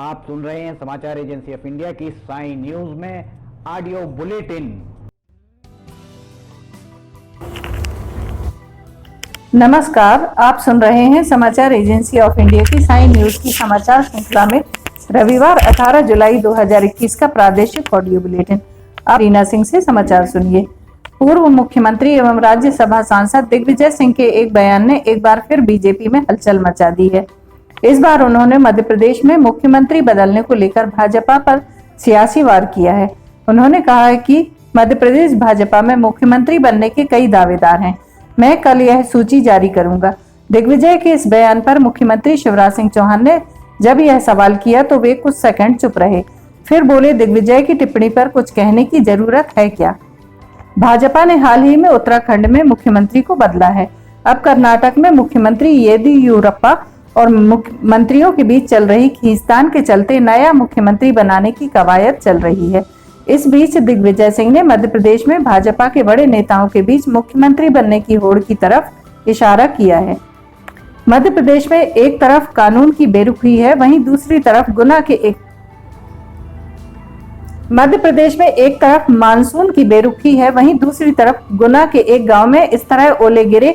आप सुन रहे हैं समाचार एजेंसी ऑफ इंडिया की साई न्यूज में ऑडियो बुलेटिन। नमस्कार, आप सुन रहे हैं समाचार एजेंसी ऑफ इंडिया की साई न्यूज की समाचार श्रृंखला में रविवार 18 जुलाई 2021 का प्रादेशिक ऑडियो बुलेटिन। आप रीना सिंह से समाचार सुनिए। पूर्व मुख्यमंत्री एवं राज्यसभा सांसद दिग्विजय सिंह के एक बयान ने एक बार फिर बीजेपी में हलचल मचा दी है। इस बार उन्होंने मध्य प्रदेश में मुख्यमंत्री बदलने को लेकर भाजपा पर सियासी वार किया है। उन्होंने कहा है कि मध्य प्रदेश भाजपा में मुख्यमंत्री बनने के कई दावेदार हैं। मैं कल यह सूची जारी करूंगा। दिग्विजय के इस बयान पर मुख्यमंत्री शिवराज सिंह चौहान ने जब यह सवाल किया तो वे कुछ सेकंड चुप रहे, फिर बोले, दिग्विजय की टिप्पणी पर कुछ कहने की जरूरत है क्या? भाजपा ने हाल ही में उत्तराखंड में मुख्यमंत्री को बदला है। अब कर्नाटक में मुख्यमंत्री येदियुरप्पा और मुख्यमंत्रियों के बीच चल रही खींचतान के चलते नया मुख्यमंत्री बनाने की कवायद चल रही है। इस बीच दिग्विजय सिंह ने मध्य प्रदेश में भाजपा के बड़े नेताओं के बीच मुख्यमंत्री बनने की होड़ की तरफ इशारा किया है। मध्य प्रदेश में एक तरफ कानून की बेरुखी है, वहीं दूसरी तरफ मानसून की बेरुखी है, वहीं दूसरी तरफ गुना के एक गांव में इस तरह ओले गिरे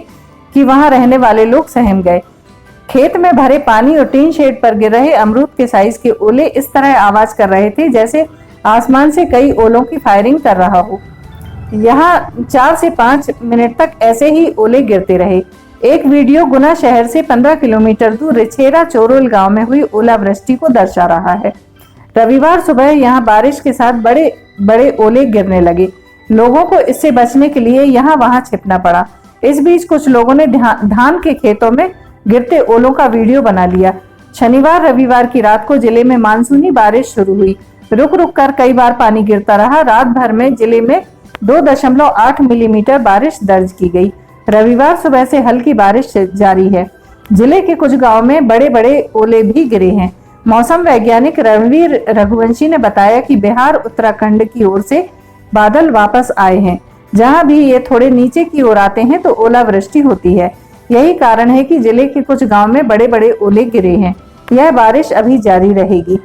कि वहां रहने वाले लोग सहम गए। खेत में भरे पानी और टीन शेड पर गिर रहे अमरूद के साइज के ओले इस तरह आवाज कर रहे थे जैसे आसमान से कई ओलों की फायरिंग कर रहा हो। यहाँ 4 से 5 मिनट तक ऐसे ही ओले गिरते रहे। एक वीडियो गुना शहर से 15 किलोमीटर दूर रिछेरा चोरोल गांव में हुई ओलावृष्टि को दर्शा रहा है। रविवार सुबह यहाँ बारिश के साथ बड़े बड़े ओले गिरने लगे। लोगों को इससे बचने के लिए यहाँ वहां छिपना पड़ा। इस बीच कुछ लोगों ने धान के खेतों में गिरते ओलों का वीडियो बना लिया। शनिवार रविवार की रात को जिले में मानसूनी बारिश शुरू हुई। रुक रुक कर कई बार पानी गिरता रहा। रात भर में जिले में 2.8 मिलीमीटर बारिश दर्ज की गई। रविवार सुबह से हल्की बारिश जारी है। जिले के कुछ गांव में बड़े बड़े ओले भी गिरे हैं। मौसम वैज्ञानिक रणवीर रघुवंशी ने बताया कि बिहार उत्तराखंड की ओर से बादल वापस आए हैं। जहां भी ये थोड़े नीचे की ओर आते हैं तो ओलावृष्टि होती है। यही कारण है कि जिले के कुछ गांव में बड़े बड़े ओले गिरे हैं। यह बारिश अभी जारी रहेगी।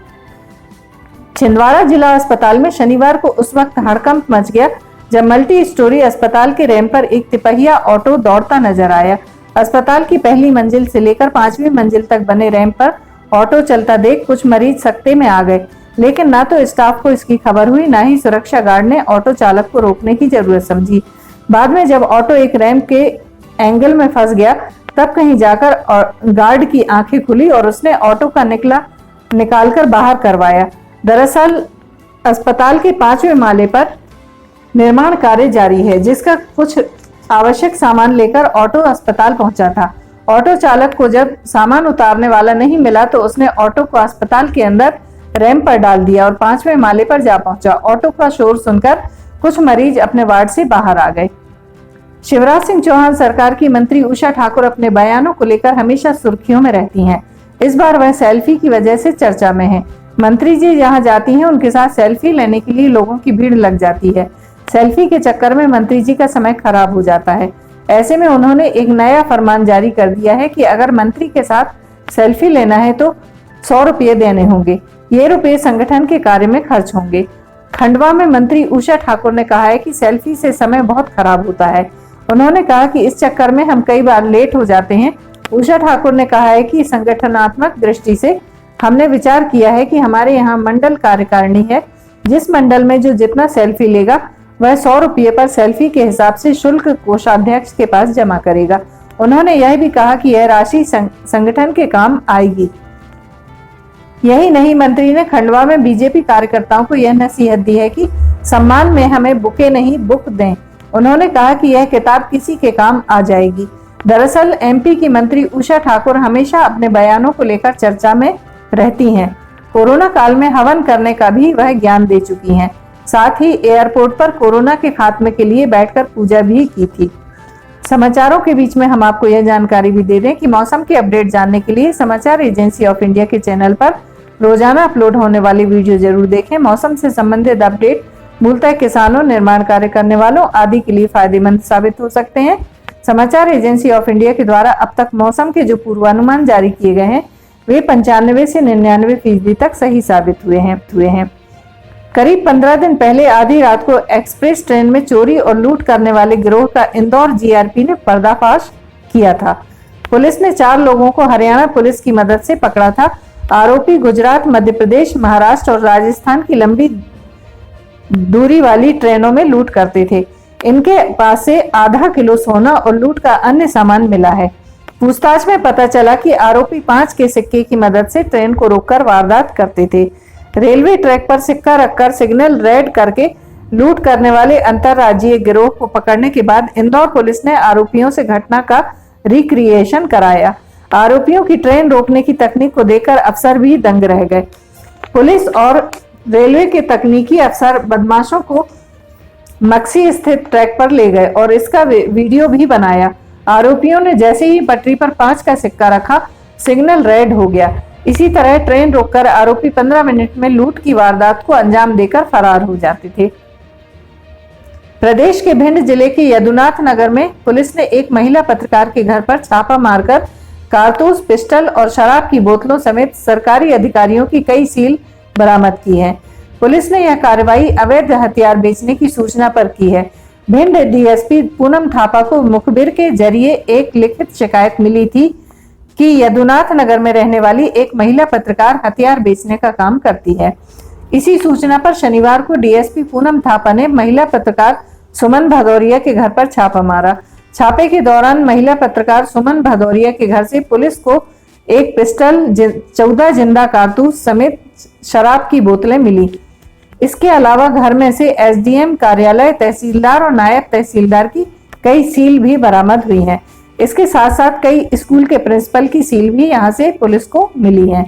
छिंदवाड़ा जिला अस्पताल में शनिवार को उस वक्त हड़कंप मच गया जब मल्टी स्टोरी अस्पताल के रैंप पर एक तिपहिया ऑटो दौड़ता नजर आया। अस्पताल की पहली मंजिल से लेकर 5वीं मंजिल तक बने रैंप पर ऑटो चलता देख कुछ मरीज सकते में आ गए, लेकिन ना तो स्टाफ को इसकी खबर हुई, ना ही सुरक्षा गार्ड ने ऑटो चालक को रोकने की जरूरत समझी। बाद में जब ऑटो एक रैंप के एंगल में फंस गया तब कहीं जाकर गार्ड की आंखें खुली और उसने ऑटो का निकालकर बाहर करवाया। दरअसल अस्पताल के 5वें माले पर निर्माण कार्य जारी है, जिसका कुछ आवश्यक सामान लेकर ऑटो अस्पताल पहुंचा था। ऑटो चालक को जब सामान उतारने वाला नहीं मिला तो उसने ऑटो को अस्पताल के अंदर रैंप पर डाल दिया और 5वें माले पर जा पहुंचा। ऑटो का शोर सुनकर कुछ मरीज अपने वार्ड से बाहर आ गए। शिवराज सिंह चौहान सरकार की मंत्री उषा ठाकुर अपने बयानों को लेकर हमेशा सुर्खियों में रहती हैं। इस बार वह सेल्फी की वजह से चर्चा में है। मंत्री जी जहां जाती हैं उनके साथ सेल्फी लेने के लिए लोगों की भीड़ लग जाती है। सेल्फी के चक्कर में मंत्री जी का समय खराब हो जाता है। ऐसे में उन्होंने एक नया फरमान जारी कर दिया है कि अगर मंत्री के साथ सेल्फी लेना है तो 100 रुपये देने होंगे। ये रुपये संगठन के कार्य में खर्च होंगे। खंडवा में मंत्री उषा ठाकुर ने कहा है कि सेल्फी से समय बहुत खराब होता है। उन्होंने कहा कि इस चक्कर में हम कई बार लेट हो जाते हैं। उषा ठाकुर ने कहा है कि संगठनात्मक दृष्टि से हमने विचार किया है कि हमारे यहाँ मंडल कार्यकारिणी है। जिस मंडल में जो जितना सेल्फी लेगा वह 100 रुपये पर सेल्फी के हिसाब से शुल्क कोषाध्यक्ष के पास जमा करेगा। उन्होंने यह भी कहा कि यह राशि संगठन के काम आएगी। यही नहीं, मंत्री ने खंडवा में बीजेपी कार्यकर्ताओं को यह नसीहत दी है कि सम्मान में हमें बुके नहीं बुक दें। उन्होंने कहा कि यह किताब किसी के काम आ जाएगी। दरअसल एमपी की मंत्री उषा ठाकुर हमेशा अपने बयानों को लेकर चर्चा में रहती हैं। कोरोना काल में हवन करने का भी वह ज्ञान दे चुकी हैं। साथ ही एयरपोर्ट पर कोरोना के खात्मे के लिए बैठकर पूजा भी की थी। समाचारों के बीच में हम आपको यह जानकारी भी दे दें कि मौसम के अपडेट जानने के लिए समाचार एजेंसी ऑफ इंडिया के चैनल पर रोजाना अपलोड होने वाली वीडियो जरूर देखें। मौसम से संबंधित अपडेट मूलतः किसानों, निर्माण कार्य करने वालों आदि के लिए फायदेमंद साबित हो सकते हैं। समाचार एजेंसी ऑफ इंडिया के द्वारा अब तक मौसम के जो पूर्वानुमान जारी किए गए हैं वे 95 से 99% तक सही साबित हुए हैं। करीब 15 दिन पहले आधी रात को एक्सप्रेस ट्रेन में चोरी और लूट करने वाले गिरोह का इंदौर जीआरपी ने पर्दाफाश किया था। पुलिस ने 4 लोगों को हरियाणा पुलिस की मदद से पकड़ा था। आरोपी गुजरात, मध्य प्रदेश, महाराष्ट्र और राजस्थान की लंबी दूरी वाली ट्रेनों में लूट करते थे। इनके पास से आधा किलो सोना और लूट का अन्य सामान मिला है। पूछताछ में पता चला कि आरोपी 5 के सिक्के की मदद से ट्रेन को रोककर वारदात करते थे। रेलवे ट्रैक पर सिक्का रखकर सिग्नल रेड करके लूट करने वाले अंतरराज्यीय गिरोह को पकड़ने के बाद इंदौर पुलिस ने आरोपियों से घटना का रिक्रिएशन कराया। आरोपियों की ट्रेन रोकने की तकनीक को देखकर अफसर भी दंग रह गए। पुलिस और रेलवे के तकनीकी अफसर बदमाशों को मक्सी स्थित ट्रैक पर ले गए और इसका वीडियो भी बनाया। आरोपियों ने जैसे ही पटरी पर 5 का सिक्का रखा, सिग्नल रेड हो गया। इसी तरह ट्रेन रोककर आरोपी 15 मिनट में लूट की वारदात को अंजाम देकर फरार हो जाते थे। प्रदेश के भिंड जिले के यदुनाथ नगर में पुलिस ने एक महिला पत्रकार के घर पर छापा मारकर कारतूस, पिस्टल और शराब की बोतलों समेत सरकारी अधिकारियों की कई सील बरामद की है। पुलिस ने यह कार्रवाई अवैध हथियार बेचने की सूचना पर की है। भिंड डीएसपी पूनम थापा को मुखबिर के जरिए एक लिखित शिकायत मिली थी कि यदुनाथ नगर में रहने वाली एक महिला पत्रकार हथियार बेचने का काम करती है। इसी सूचना पर शनिवार को डीएसपी पूनम थापा ने महिला पत्रकार सुमन भदौरिया के घर पर छापा मारा। छापे के दौरान महिला पत्रकार सुमन भदौरिया के घर से पुलिस को एक पिस्टल, 14 जिंदा कारतूस समेत शराब की बोतलें मिली। इसके अलावा घर में से एसडीएम कार्यालय, तहसीलदार और नायब तहसीलदार की कई सील भी बरामद हुई हैं। इसके साथ साथ कई स्कूल के प्रिंसिपल की सील भी यहां से पुलिस को मिली है।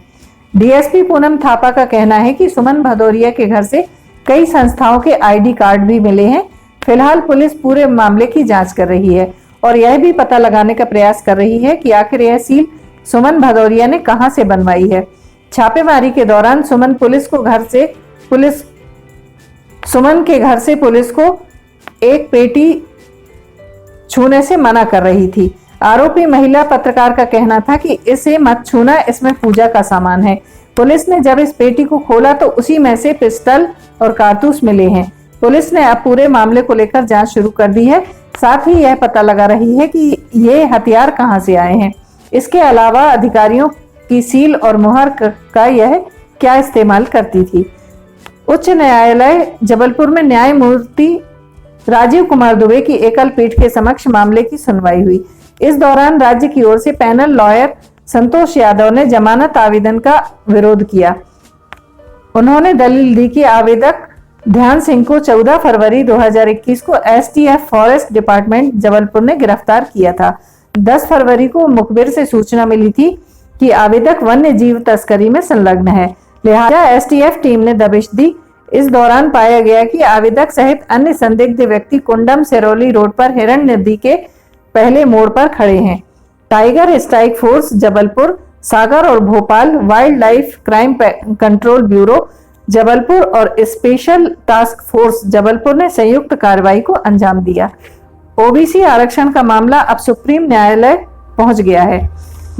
डीएसपी पूनम थापा का कहना है कि सुमन भदौरिया के घर से कई संस्थाओं के आईडी कार्ड भी मिले हैं। फिलहाल पुलिस पूरे मामले की जांच कर रही है और यह भी पता लगाने का प्रयास कर रही है कि आखिर यह सील सुमन भदौरिया ने कहां से बनवाई है। छापेमारी के दौरान सुमन के घर से पुलिस को एक पेटी छूने से मना कर रही थी। आरोपी महिला पत्रकार का कहना था कि इसे मत छूना, इसमें पूजा का सामान है। पुलिस ने जब इस पेटी को खोला तो उसी में से पिस्टल और कारतूस मिले हैं। पुलिस ने अब पूरे मामले को लेकर जांच शुरू कर दी है। साथ ही यह पता लगा रही है कि ये हथियार कहां से आए हैं। इसके अलावा अधिकारियों की सील और मुहर का यह क्या इस्तेमाल करती थी। उच्च न्यायालय जबलपुर में न्यायमूर्ति राजीव कुमार दुबे की एकल पीठ के समक्ष मामले की सुनवाई हुई। इस दौरान राज्य की ओर से पैनल लॉयर संतोष यादव ने जमानत आवेदन का विरोध किया। उन्होंने दलील दी कि आवेदक ध्यान सिंह को 14 फरवरी 2021 को एसटीएफ फॉरेस्ट डिपार्टमेंट जबलपुर ने गिरफ्तार किया था। 10 फरवरी को मुखबिर से सूचना मिली थी कि आवेदक वन्य जीव तस्करी में संलग्न है, लिहाजा एसटीएफ टीम ने दबिश दी। इस दौरान पाया गया कि आवेदक सहित अन्य संदिग्ध व्यक्ति कुंडम सिरौली रोड पर हिरण नदी के पहले मोड़ पर खड़े हैं। टाइगर स्ट्राइक फोर्स जबलपुर, सागर और Bhopal wild life crime control bureau Jabalpur और स्पेशल टास्क फोर्स जबलपुर ने संयुक्त कार्रवाई को अंजाम दिया। ओबीसी आरक्षण का मामला अब सुप्रीम न्यायालय पहुंच गया है।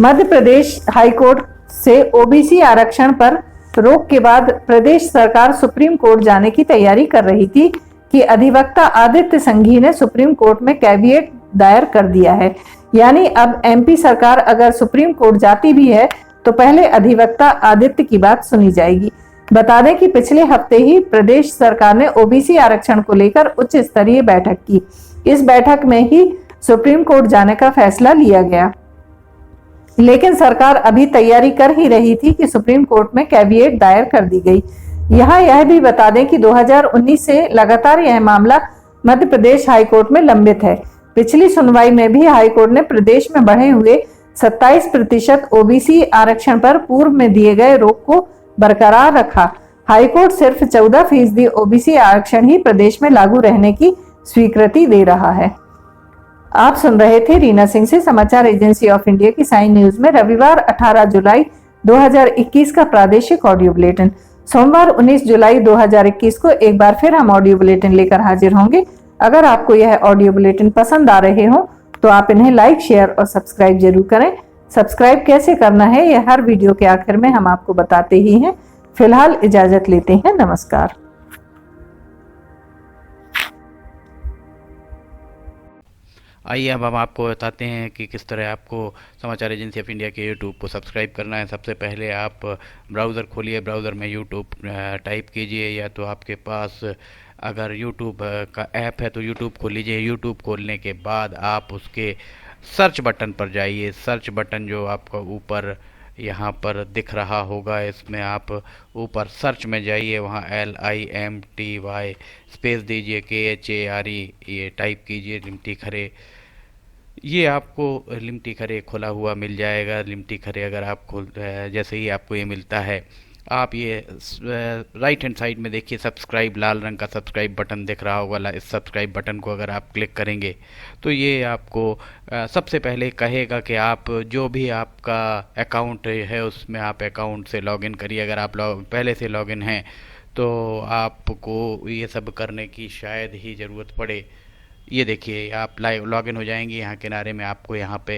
मध्य प्रदेश हाईकोर्ट से ओबीसी आरक्षण पर रोक के बाद प्रदेश सरकार सुप्रीम कोर्ट जाने की तैयारी कर रही थी कि अधिवक्ता आदित्य संघी ने सुप्रीम कोर्ट में कैविएट दायर कर दिया है। यानी अब एमपी सरकार अगर सुप्रीम कोर्ट जाती भी है तो पहले अधिवक्ता आदित्य की बात सुनी जाएगी। बता दें कि पिछले हफ्ते ही प्रदेश सरकार ने ओबीसी आरक्षण को लेकर उच्च स्तरीय बैठक की। इस बैठक में ही सुप्रीम कोर्ट जाने का फैसला लिया गया, लेकिन सरकार अभी तैयारी कर ही रही थी कि सुप्रीम कोर्ट में कैविएट दायर कर दी गई। यहाँ यह भी बता दें कि 2019 से लगातार यह मामला मध्य प्रदेश हाईकोर्ट में लंबित है। पिछली सुनवाई में भी हाईकोर्ट ने प्रदेश में बढ़े हुए 27% ओबीसी आरक्षण पर पूर्व में दिए गए रोक को बरकरार रखा। हाईकोर्ट सिर्फ 14% ओबीसी आरक्षण ही प्रदेश में लागू रहने की स्वीकृति दे रहा है। आप सुन रहे थे रीना सिंह से समाचार एजेंसी ऑफ इंडिया की साइन न्यूज में रविवार 18 जुलाई 2021 का प्रादेशिक ऑडियो बुलेटिन। सोमवार 19 जुलाई 2021 को एक बार फिर हम ऑडियो बुलेटिन लेकर हाजिर होंगे। अगर आपको यह ऑडियो बुलेटिन पसंद आ रहे हो तो आप इन्हें लाइक, शेयर और सब्सक्राइब जरूर करें। सब्सक्राइब कैसे करना है ये हर वीडियो के आखिर में हम आपको बताते ही हैं। फिलहाल इजाजत लेते हैं, नमस्कार। आइए अब हम आपको बताते हैं कि किस तरह आपको समाचार एजेंसी ऑफ इंडिया के यूट्यूब को सब्सक्राइब करना है। सबसे पहले आप ब्राउज़र खोलिए, ब्राउज़र में यूट्यूब टाइप कीजिए, या तो आपके पास अगर यूट्यूब का ऐप है तो यूट्यूब खोल लीजिए। यूट्यूब खोलने के बाद आप उसके सर्च बटन पर जाइए। सर्च बटन जो आपका ऊपर यहाँ पर दिख रहा होगा, इसमें आप ऊपर सर्च में जाइए, वहाँ LIMTY स्पेस दीजिए, KHARE ये टाइप कीजिए, लिमटी खरे। ये आपको लिमटी खरे खुला हुआ मिल जाएगा। लिमटी खरे अगर आप जैसे ही आपको ये मिलता है, आप ये राइट हैंड साइड में देखिए सब्सक्राइब, लाल रंग का सब्सक्राइब बटन दिख रहा होगा। इस सब्सक्राइब बटन को अगर आप क्लिक करेंगे तो ये आपको सबसे पहले कहेगा कि आप जो भी आपका अकाउंट है उसमें आप अकाउंट से लॉगिन करिए। अगर आप पहले से लॉगिन हैं तो आपको ये सब करने की शायद ही ज़रूरत पड़े। ये देखिए आप लाइव लॉगिन हो जाएंगे, यहाँ किनारे में आपको यहाँ पे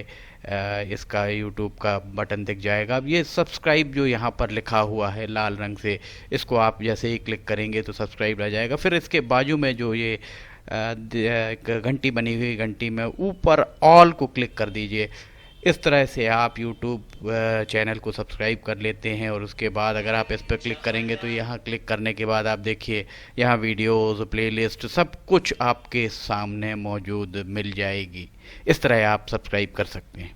इसका यूट्यूब का बटन दिख जाएगा। अब ये सब्सक्राइब जो यहाँ पर लिखा हुआ है लाल रंग से, इसको आप जैसे ही क्लिक करेंगे तो सब्सक्राइब आ जाएगा। फिर इसके बाजू में जो ये एक घंटी बनी हुई, घंटी में ऊपर ऑल को क्लिक कर दीजिए। इस तरह से आप यूट्यूब चैनल को सब्सक्राइब कर लेते हैं। और उसके बाद अगर आप इस पर क्लिक करेंगे तो यहाँ क्लिक करने के बाद आप देखिए यहाँ वीडियोस, प्लेलिस्ट सब कुछ आपके सामने मौजूद मिल जाएगी। इस तरह आप सब्सक्राइब कर सकते हैं।